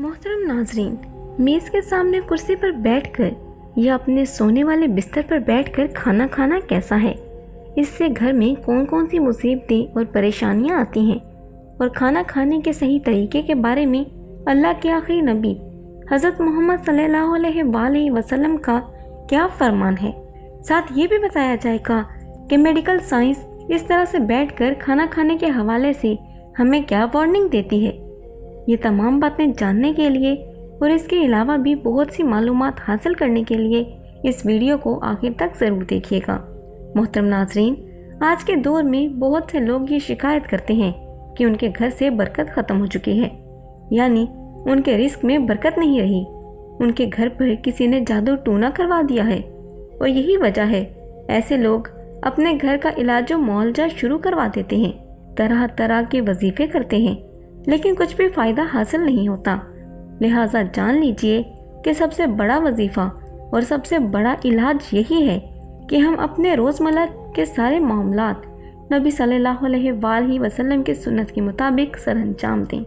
मोहतरम नाजरीन, मेज़ के सामने कुर्सी पर बैठकर या अपने सोने वाले बिस्तर पर बैठकर खाना खाना कैसा है, इससे घर में कौन कौन सी मुसीबतें और परेशानियां आती हैं, और खाना खाने के सही तरीके के बारे में अल्लाह के आखिरी नबी हज़रत मोहम्मद सल्लल्लाहु अलैहि वसल्लम का क्या फरमान है। साथ ये भी बताया जाएगा कि मेडिकल साइंस इस तरह से बैठकर खाना खाने के हवाले से हमें क्या वार्निंग देती है। ये तमाम बातें जानने के लिए और इसके अलावा भी बहुत सी मालूमात हासिल करने के लिए इस वीडियो को आखिर तक ज़रूर देखिएगा। मोहतरम नाजरीन, आज के दौर में बहुत से लोग ये शिकायत करते हैं कि उनके घर से बरकत ख़त्म हो चुकी है, यानी उनके रिस्क में बरकत नहीं रही। उनके घर पर किसी ने जादू टूना करवा दिया है, और यही वजह है ऐसे लोग अपने घर का इलाज व मुआवजा शुरू करवा देते हैं, तरह तरह के वजीफे करते हैं, लेकिन कुछ भी फ़ायदा हासिल नहीं होता। लिहाजा जान लीजिए कि सबसे बड़ा वजीफ़ा और सबसे बड़ा इलाज यही है कि हम अपने रोज़मर्रा के सारे मामलात नबी सल्लल्लाहु अलैहि वसल्लम की सुन्नत के मुताबिक सरअंजाम दें।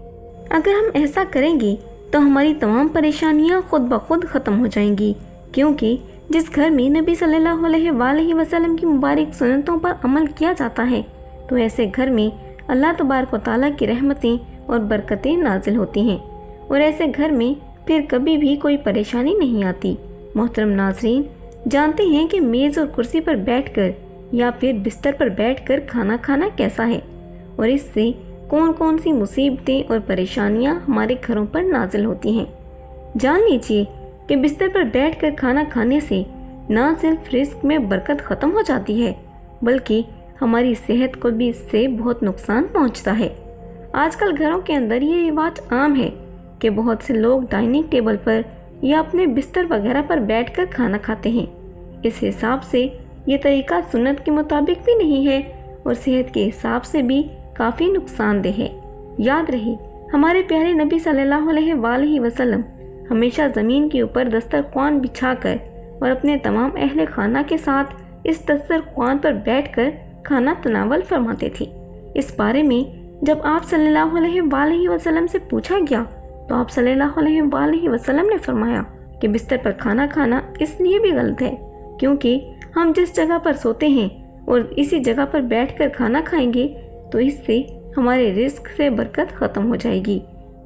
अगर हम ऐसा करेंगे तो हमारी तमाम परेशानियां खुद ब खुद ख़त्म हो जाएंगी, क्योंकि जिस घर में नबी सल्लल्लाहु अलैहि वसल्लम की मुबारक सुन्नतों पर अमल किया जाता है, तो ऐसे घर में अल्लाह तबारक व तआला की रहमतें और बरकतें नाजिल होती हैं, और ऐसे घर में फिर कभी भी कोई परेशानी नहीं आती। मोहतरम नाजरीन, जानते हैं कि मेज़ और कुर्सी पर बैठकर या फिर बिस्तर पर बैठकर खाना खाना कैसा है, और इससे कौन कौन सी मुसीबतें और परेशानियां हमारे घरों पर नाजिल होती हैं। जान लीजिए कि बिस्तर पर बैठकर खाना खाने से न सिर्फ रिस्क में बरकत ख़त्म हो जाती है, बल्कि हमारी सेहत को भी इससे बहुत नुकसान पहुंचता है। आजकल घरों के अंदर ये रिवाज आम है कि बहुत से लोग डाइनिंग टेबल पर या अपने बिस्तर वगैरह पर बैठकर खाना खाते हैं। इस हिसाब से ये तरीका सुन्नत के मुताबिक भी नहीं है और सेहत के हिसाब से भी काफ़ी नुकसानदेह है। याद रहे, हमारे प्यारे नबी सल्लल्लाहु अलैहि वसल्लम हमेशा ज़मीन के ऊपर दस्तरख्वान बिछाकर और अपने तमाम अहले खाना के साथ इस दस्तरख्वान पर बैठकर खाना तनावल फरमाते थे। इस बारे में जब आप सल्लल्लाहु अलैहि वसल्लम से पूछा गया, तो आप सल्लल्लाहु अलैहि वसल्लम ने फरमाया कि बिस्तर पर खाना खाना इसलिए भी गलत है क्योंकि हम जिस जगह पर सोते हैं और इसी जगह पर बैठकर खाना खाएंगे, तो इससे हमारे रिस्क से बरकत ख़त्म हो जाएगी,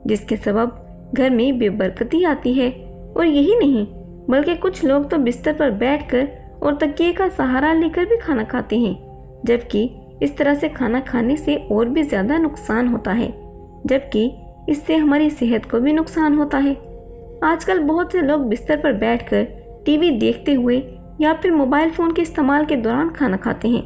जिसके सबब घर में बेबरकती आती है। और यही नहीं, बल्कि कुछ लोग तो बिस्तर पर बैठकर और तकिए का सहारा लेकर भी खाना खाते हैं, जबकि इस तरह से खाना खाने से और भी ज़्यादा नुकसान होता है, जबकि इससे हमारी सेहत को भी नुकसान होता है। आजकल बहुत से लोग बिस्तर पर बैठकर टीवी देखते हुए या फिर मोबाइल फ़ोन के इस्तेमाल के दौरान खाना खाते हैं।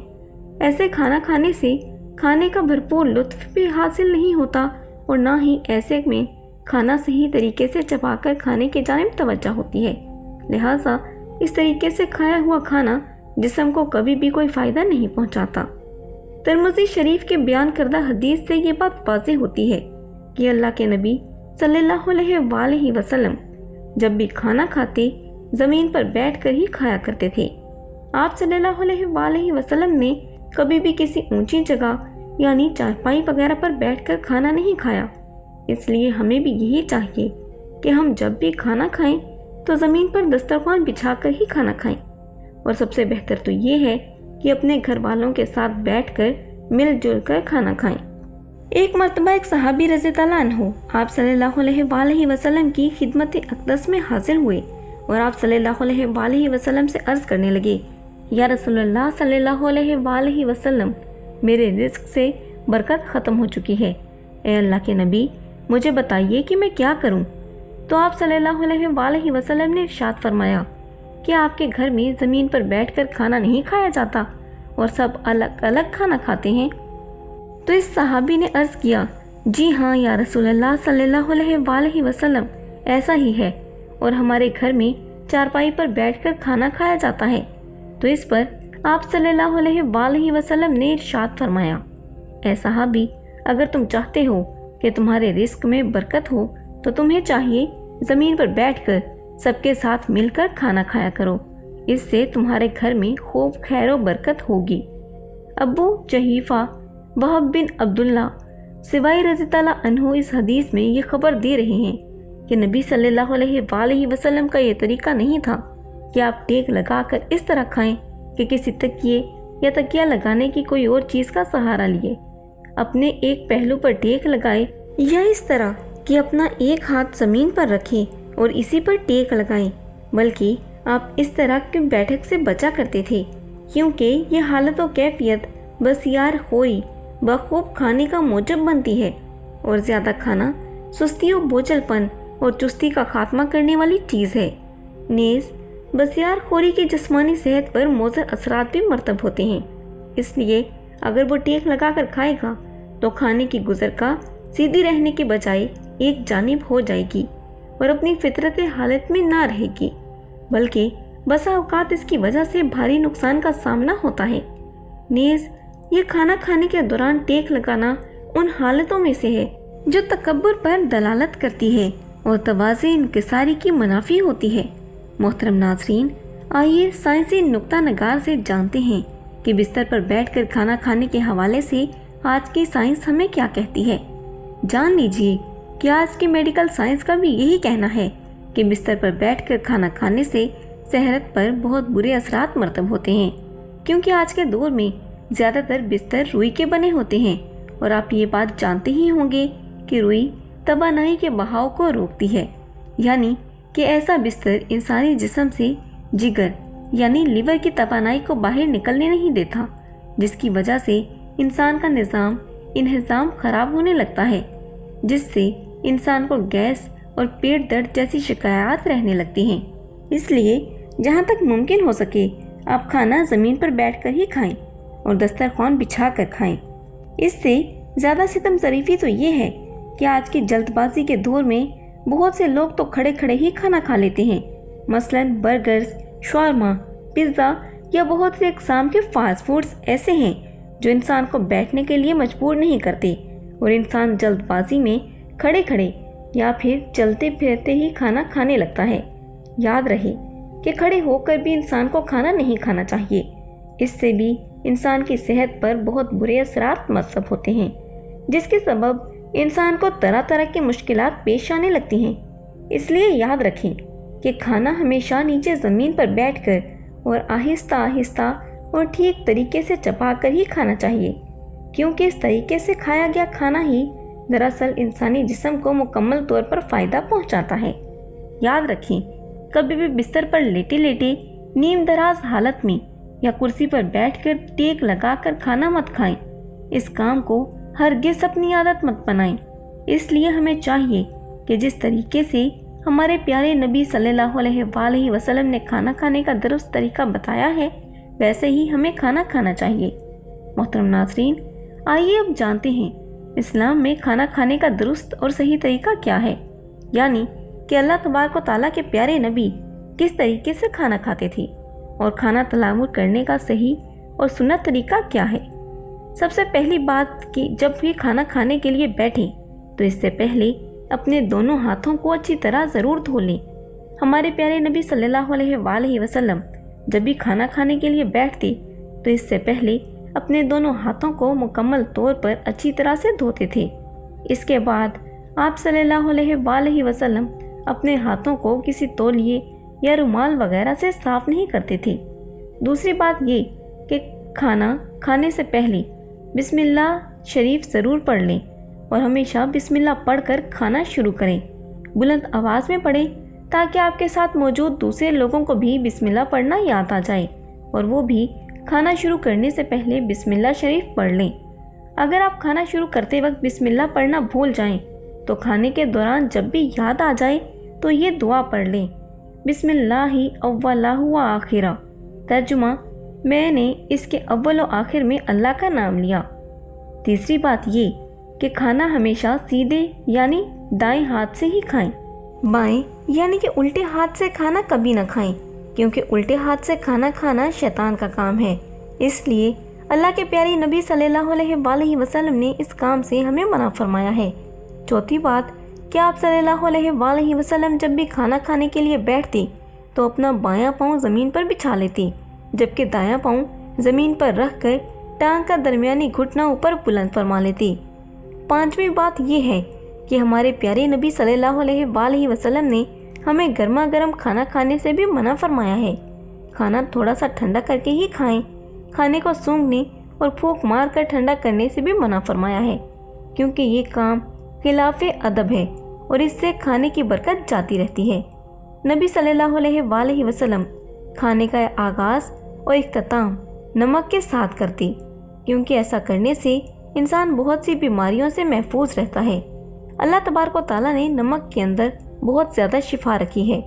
ऐसे खाना खाने से खाने का भरपूर लुत्फ़ भी हासिल नहीं होता और ना ही ऐसे में खाना सही तरीके से चबाकर खाने की जानिब तवज्जो होती है। लिहाजा इस तरीके से खाया हुआ खाना जिस्म को कभी भी कोई फ़ायदा नहीं पहुंचाता। तिरमिज़ी शरीफ के बयान करदा हदीस से ये बात वाज़ेह होती है कि अल्लाह के नबी सल्लल्लाहु अलैहि वसल्लम जब भी खाना खाते ज़मीन पर बैठकर ही खाया करते थे। आप सल्लल्लाहु अलैहि वसल्लम ने कभी भी किसी ऊंची जगह यानी चारपाई वगैरह पर बैठकर खाना नहीं खाया। इसलिए हमें भी यही चाहिए कि हम जब भी खाना खाएं तो ज़मीन पर दस्तरख्वान बिछाकर ही खाना खाएं, और सबसे बेहतर तो ये है कि अपने घर वालों के साथ बैठकर मिलजुल कर खाना खाएं। एक मर्तबा एक सहाबी रज़ी अल्लाह अन्हु आप सल्लल्लाहु अलैहि वसल्लम की खिदमत अक़दस में हाजिर हुए और आप सल्लल्लाहु अलैहि वसल्लम से अर्ज़ करने लगे, या रसूलुल्लाह सल्लल्लाहु अलैहि वसल्लम, मेरे रिज़्क़ से बरकत ख़त्म हो चुकी है। ए अल्लाह के नबी, मुझे बताइए कि मैं क्या करूं? तो आप सल्लल्लाहु अलैहि वसल्लम ने इरशाद फरमाया कि आपके घर में ज़मीन पर बैठकर खाना नहीं खाया जाता और सब अलग अलग खाना खाते हैं। तो इस सहाबी ने अर्ज़ किया, जी हाँ या रसूलल्लाह सल्लल्लाहु अलैहि वसल्लम, ऐसा ही है, और हमारे घर में चारपाई पर बैठकर खाना खाया जाता है। तो इस पर आप सल्लल्लाहु अलैहि वसल्लम ने इरशाद फरमाया, ऐ सहाबी, अगर तुम चाहते हो कि तुम्हारे रिस्क में बरकत हो तो तुम्हें चाहिए ज़मीन पर बैठकर सबके साथ मिलकर खाना खाया करो, इससे तुम्हारे घर में खूब खैर व बरकत होगी। अबू जहीफ़ा वहब बिन अब्दुल्ला सिवाई रज़ी अल्लाह अन्हु इस हदीस में ये खबर दे रहे हैं کہ नबी सल्लल्लाहु अलैहि वसल्लम का ये तरीका नहीं था कि आप टेक लगाकर इस तरह खाएं कि किसी तकिए या तकिया लगाने की कोई और चीज़ का सहारा लिए, अपने एक पहलू पर टेक लगाए, या इस तरह कि अपना एक हाथ ज़मीन पर रखें और इसी पर टेक लगाएं, बल्कि आप इस तरह की बैठक से बचा करते थे, क्योंकि ये हालत व कैफियत बसियार खोरी बखूब खाने का मूजब बनती है और ज़्यादा खाना सुस्ती और बोझलपन और चुस्ती का खात्मा करने वाली चीज़ है। नेज़ बसियार खोरी की जिस्मानी सेहत पर मोज़र असरात भी मरतब होते हैं, इसलिए अगर वो टेक लगाकर खाएगा तो खाने की गुज़र का सीधी रहने के बजाय एक जानिब हो जाएगी और अपनी फितरत हालत में ना रहेगी, बल्कि बसा औकात इसकी वजह से भारी नुकसान का सामना होता है। नेज़ ये खाना खाने के दौरान टेक लगाना उन हालतों में से है जो तकब्बुर पर दलालत करती है और तवाज़े इंकिसारी की मुनाफी होती है। मोहतरम नाज़रीन, आइए साइंसी नुक्ता नगार से जानते हैं कि बिस्तर पर बैठकर खाना खाने के हवाले से आज की साइंस हमें क्या कहती है। जान लीजिए कि आज की मेडिकल साइंस का भी यही कहना है कि बिस्तर पर बैठकर खाना खाने से सेहत पर बहुत बुरे असरात मरतब होते हैं, क्योंकि आज के दौर में ज़्यादातर बिस्तर रुई के बने होते हैं और आप ये बात जानते ही होंगे कि रुई तवानाई के बहाव को रोकती है, यानी कि ऐसा बिस्तर इंसानी जिस्म से जिगर यानी लीवर की तवानाई को बाहर निकलने नहीं देता, जिसकी वजह से इंसान का निज़ाम इंहिज़ाम ख़राब होने लगता है, जिससे इंसान को गैस और पेट दर्द जैसी शिकायत रहने लगती हैं। इसलिए जहाँ तक मुमकिन हो सके आप खाना ज़मीन पर बैठकर ही खाएं और दस्तरखान बिछा कर खाएं। इससे ज़्यादा सितम ज़रीफ़ी तो ये है कि आज की जल्दबाजी के दौर में बहुत से लोग तो खड़े खड़े ही खाना खा लेते हैं, मसलन बर्गर्स, शवारमा, पिज़्ज़ा या बहुत से इक़साम के फास्ट फूड्स ऐसे हैं जो इंसान को बैठने के लिए मजबूर नहीं करते और इंसान जल्दबाजी में खड़े खड़े या फिर चलते फिरते ही खाना खाने लगता है। याद रहे कि खड़े होकर भी इंसान को खाना नहीं खाना चाहिए, इससे भी इंसान की सेहत पर बहुत बुरे असरात मरतब होते हैं, जिसके सबब इंसान को तरह तरह की मुश्किलात पेश आने लगती हैं। इसलिए याद रखें कि खाना हमेशा नीचे ज़मीन पर बैठकर और आहिस्ता आहिस्ता और ठीक तरीके से चबाकर ही खाना चाहिए, क्योंकि इस तरीके से खाया गया खाना ही दरअसल इंसानी जिस्म को मुकम्मल तौर पर फ़ायदा पहुंचाता है। याद रखें, कभी भी बिस्तर पर लेटे लेटे नीम दराज हालत में या कुर्सी पर बैठकर टेक लगाकर खाना मत खाएं। इस काम को हरगिज़ अपनी आदत मत बनाएं। इसलिए हमें चाहिए कि जिस तरीके से हमारे प्यारे नबी सल्लल्लाहु अलैहि वसल्लम ने खाना खाने का दुरुस्त तरीका बताया है, वैसे ही हमें खाना खाना चाहिए। मोहतरम नाज़रीन, आइए अब जानते हैं इस्लाम में खाना खाने का दुरुस्त और सही तरीका क्या है, यानी कि अल्लाह तबारक व तआला के प्यारे नबी किस तरीके से खाना खाते थे और खाना तलामुर करने का सही और सुन्नत तरीका क्या है। सबसे पहली बात कि जब भी खाना खाने के लिए बैठें तो इससे पहले अपने दोनों हाथों को अच्छी तरह ज़रूर धो लें। हमारे प्यारे नबी सल्लल्लाहु अलैहि वसल्लम जब भी खाना खाने के लिए बैठते तो इससे पहले अपने दोनों हाथों को मुकम्मल तौर पर अच्छी तरह से धोते थे। इसके बाद आप सल्लल्लाहु अलैहि वसल्लम अपने हाथों को किसी तौलिए या रुमाल वगैरह से साफ नहीं करते थे। दूसरी बात ये कि खाना खाने से पहले बिस्मिल्लाह शरीफ ज़रूर पढ़ लें और हमेशा बिस्मिल्लाह पढ़कर खाना शुरू करें। बुलंद आवाज़ में पढ़ें ताकि आपके साथ मौजूद दूसरे लोगों को भी बिस्मिल्लाह पढ़ना याद आ जाए और वो भी खाना शुरू करने से पहले बिस्मिल्लाह शरीफ पढ़ लें। अगर आप खाना शुरू करते वक्त बिस्मिल्लाह पढ़ना भूल जाएं तो खाने के दौरान जब भी याद आ जाए तो ये दुआ पढ़ लें, बिस्मिल्लाहि अव्वलहु व आखिरा। तर्जुमा, मैंने इसके अव्वल और आखिर में अल्लाह का नाम लिया। तीसरी बात ये कि खाना हमेशा सीधे यानी दाएं हाथ से ही खाएं। बाएं यानी कि उल्टे हाथ से खाना कभी ना खाएं, क्योंकि उल्टे हाथ से खाना खाना शैतान का काम है। इसलिए अल्लाह के प्यारे नबी सल्लल्लाहु अलैहि वसल्लम ने इस काम से हमें मना फरमाया है। चौथी बात कि आप सल्लल्लाहु अलैहि वसल्लम जब भी खाना खाने के लिए बैठते तो अपना बायां पाँव ज़मीन पर बिछा लेते, जबकि दायां पाँव ज़मीन पर रख कर टांग का दरमियानी घुटना ऊपर बुलंद फरमा लेती। पांचवी बात यह है کہ ہمارے پیارے نبی صلی اللہ علیہ وآلہ وسلم نے ہمیں گرما گرم کھانا کھانے سے بھی منع فرمایا ہے۔ کھانا تھوڑا سا ٹھنڈا کر کے ہی کھائیں۔ کھانے کو سونگھنے اور پھونک مار کر ٹھنڈا کرنے سے بھی منع فرمایا ہے، کیونکہ یہ کام خلاف ادب ہے اور اس سے کھانے کی برکت جاتی رہتی ہے۔ نبی صلی اللہ علیہ وآلہ وسلم کھانے کا آغاز اور اختتام نمک کے ساتھ کرتی، کیونکہ ایسا کرنے سے انسان بہت سی بیماریوں سے محفوظ رہتا ہے۔ اللہ تبارک و تعالیٰ نے نمک کے اندر بہت زیادہ شفا رکھی ہے۔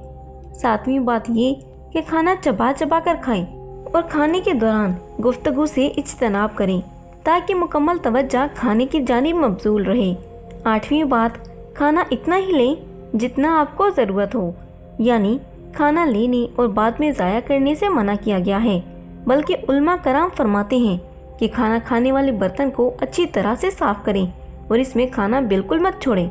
ساتویں بات یہ کہ کھانا چبا چبا کر کھائیں اور کھانے کے دوران گفتگو سے اجتناب کریں تاکہ مکمل توجہ کھانے کی جانب مبذول رہے۔ آٹھویں بات، کھانا اتنا ہی لیں جتنا آپ کو ضرورت ہو، یعنی کھانا لینے اور بعد میں ضائع کرنے سے منع کیا گیا ہے، بلکہ علماء کرام فرماتے ہیں کہ کھانا کھانے والے برتن کو اچھی طرح سے صاف کریں اور اس میں کھانا بالکل مت چھوڑیں۔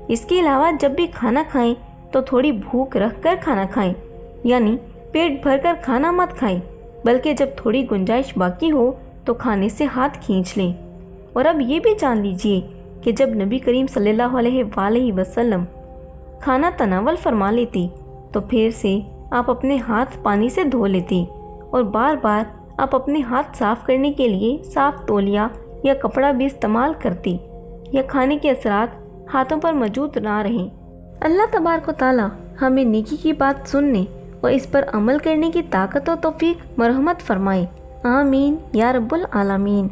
اس کے علاوہ جب بھی کھانا کھائیں تو تھوڑی بھوک رکھ کر کھانا کھائیں، یعنی پیٹ بھر کر کھانا مت کھائیں، بلکہ جب تھوڑی گنجائش باقی ہو تو کھانے سے ہاتھ کھینچ لیں۔ اور اب یہ بھی جان لیجئے کہ جب نبی کریم صلی اللہ علیہ وآلہ وسلم کھانا تناول فرما لیتی تو پھر سے آپ اپنے ہاتھ پانی سے دھو لیتی اور بار بار آپ اپنے ہاتھ صاف کرنے کے لیے صاف تولیہ یا کپڑا بھی استعمال کرتی، یا کھانے کے اثرات ہاتھوں پر موجود نہ رہیں۔ اللہ تبارک و تعالیٰ ہمیں نیکی کی بات سننے اور اس پر عمل کرنے کی طاقت و توفیق مرحمت فرمائے۔ آمین یا رب العالمین۔